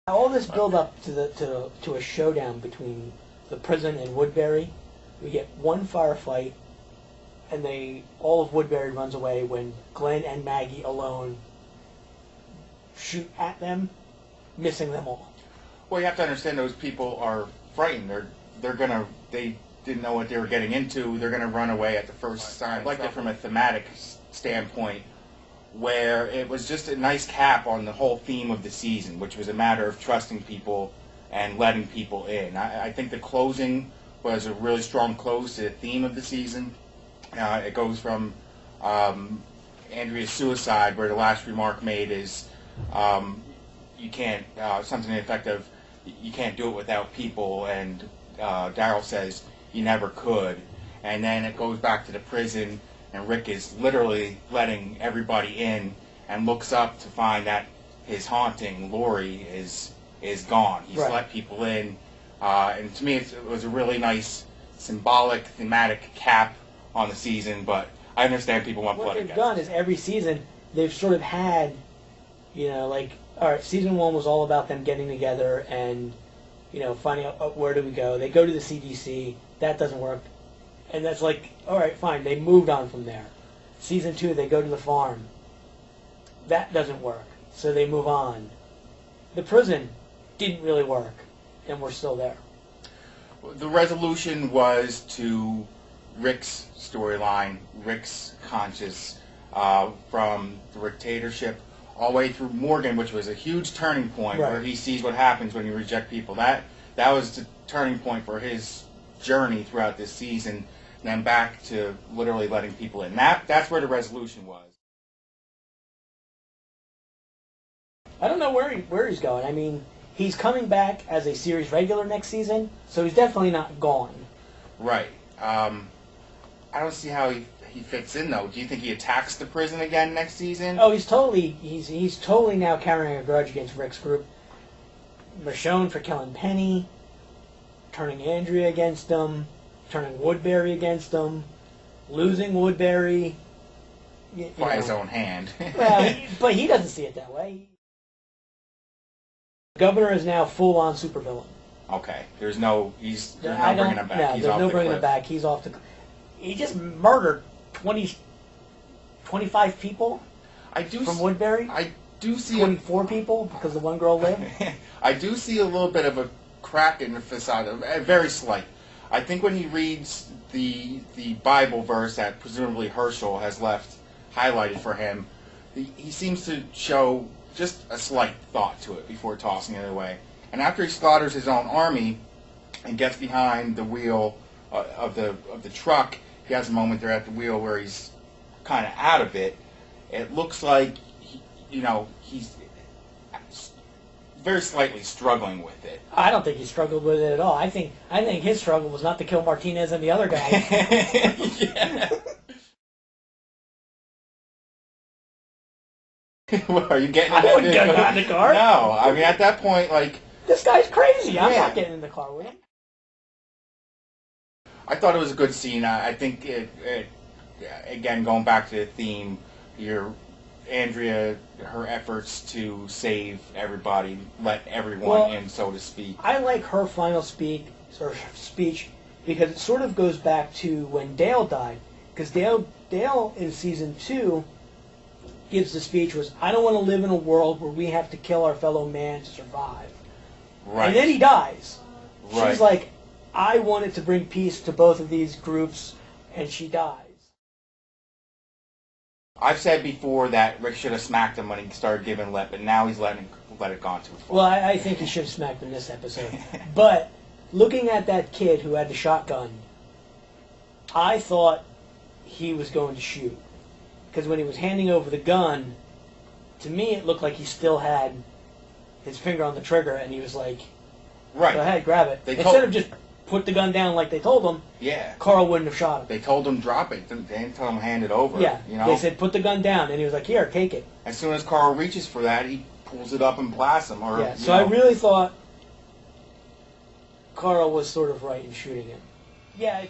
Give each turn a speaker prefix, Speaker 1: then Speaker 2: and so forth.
Speaker 1: All this build up to a showdown between the prison and Woodbury. We get one firefight, and all of Woodbury runs away when Glenn and Maggie alone shoot at them, missing them all.
Speaker 2: Well, you have to understand those people are frightened. They didn't know what they were getting into. They're gonna run away at the first sign. I liked it from a thematic standpoint, where it was just a nice cap on the whole theme of the season, which was a matter of trusting people and letting people in. I think the closing was a really strong close to the theme of the season. It goes from Andrea's suicide, where the last remark made is, you can't, something to the effect of, you can't do it without people, and Daryl says, you never could. And then it goes back to the prison, and Rick is literally letting everybody in and looks up to find that his haunting, Lori, is gone. He's let people in. And to me, it was a really nice symbolic, thematic cap on the season, but I understand people want blood against.
Speaker 1: What they've done is every season, they've sort of had, like, all right, season 1 was all about them getting together and, finding out where do we go. They go to the CDC. That doesn't work. And that's like, all right, fine. They moved on from there. Season 2, they go to the farm. That doesn't work. So they move on. The prison didn't really work, and we're still there.
Speaker 2: The resolution was to Rick's storyline, Rick's conscience, from the dictatorship all the way through Morgan, which was a huge turning point, where he sees what happens when you reject people. That was the turning point for his journey throughout this season, and then back to literally letting people in. That's where the resolution was.
Speaker 1: I don't know where he's going. I mean, he's coming back as a series regular next season, so he's definitely not gone.
Speaker 2: Right. I don't see how he fits in, though. Do you think he attacks the prison again next season?
Speaker 1: Oh, he's totally now carrying a grudge against Rick's group. Michonne for killing Penny, turning Andrea against him, turning Woodbury against him, losing Woodbury.
Speaker 2: By his own hand.
Speaker 1: Well, but he doesn't see it that way. The governor is now full-on supervillain.
Speaker 2: Okay. There's no bringing him back.
Speaker 1: No,
Speaker 2: He's
Speaker 1: there's
Speaker 2: off
Speaker 1: no
Speaker 2: the
Speaker 1: bringing
Speaker 2: cliff.
Speaker 1: him back. He's off the. He just murdered 25 people. From Woodbury.
Speaker 2: I do see
Speaker 1: 24 people because the one girl lived.
Speaker 2: I do see a little bit of a crack in the facade, very slight. I think when he reads the Bible verse that presumably Herschel has left highlighted for him, he seems to show just a slight thought to it before tossing it away. And after he slaughters his own army and gets behind the wheel of the truck, he has a moment there at the wheel where he's kind of out of it. It looks like he's very slightly struggling with it.
Speaker 1: I don't think he struggled with it at all. I think his struggle was not to kill Martinez and the other guy.
Speaker 2: Yeah. Well, are you getting in
Speaker 1: I wouldn't get in the car.
Speaker 2: No, I mean at that point, like,
Speaker 1: this guy's crazy. I'm not getting in the car with him.
Speaker 2: I thought it was a good scene. I think it again, going back to the theme, Andrea, her efforts to save everybody, let everyone in, so to speak.
Speaker 1: I like her final speech because it sort of goes back to when Dale died. Because Dale in season 2 gives the speech was, I don't want to live in a world where we have to kill our fellow man to survive.
Speaker 2: Right.
Speaker 1: And then he dies.
Speaker 2: Right.
Speaker 1: She's like, I wanted to bring peace to both of these groups, and she dies.
Speaker 2: I've said before that Rick should have smacked him when he started giving lip, and now he's let it go too far.
Speaker 1: Well, I think he should have smacked him this episode. But looking at that kid who had the shotgun, I thought he was going to shoot. Because when he was handing over the gun, to me it looked like he still had his finger on the trigger, and he was like, go ahead, grab it. Instead of just put the gun down like they told him, Carl wouldn't have shot him.
Speaker 2: They told him drop it. They didn't tell him hand it over.
Speaker 1: Yeah, they said put the gun down, and he was like, here, take it.
Speaker 2: As soon as Carl reaches for that, he pulls it up and blasts him.
Speaker 1: So I really thought Carl was sort of right in shooting him. Yeah.